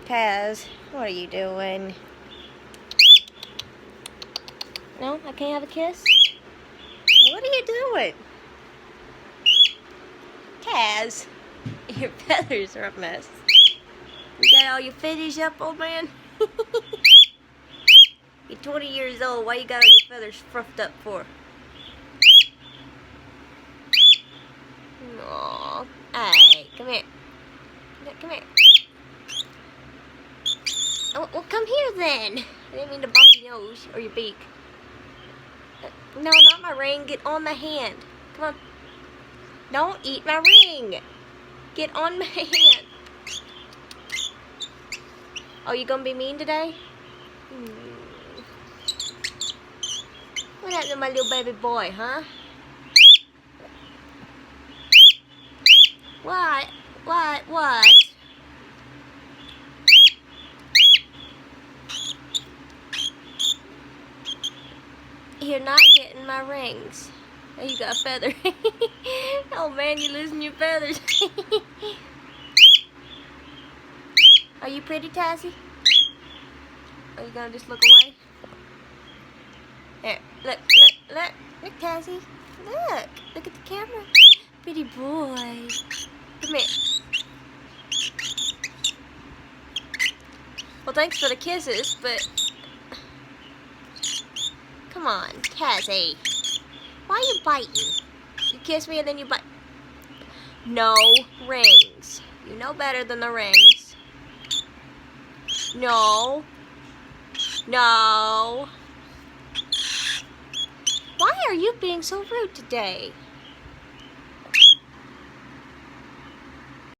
Taz, what are you doing? No, I can't have a kiss? What are you doing? Taz, your feathers are a mess. You got all your feathers up, old man? You're 20 years old. Why you got all your feathers fluffed up for? Aww. Hey, come here. Come here. Oh, well, come here then. I didn't mean to bop your nose or your beak. No, not my ring. Get on my hand. Come on. Don't eat my ring. Get on my hand. Oh, you gonna be mean today? What happened to my little baby boy, huh? What? What? You're not getting my rings. Oh, you got a feather. Oh man, you're losing your feathers. Are you pretty, Tazzy? Are you gonna just look away? Here, look, Tazzy. Look at the camera. Pretty boy. Come here. Well, thanks for the kisses, but come on, Tazzy. Why are you biting? You kiss me and then you bite. No rings. You know better than the rings. No. No. Why are you being so rude today?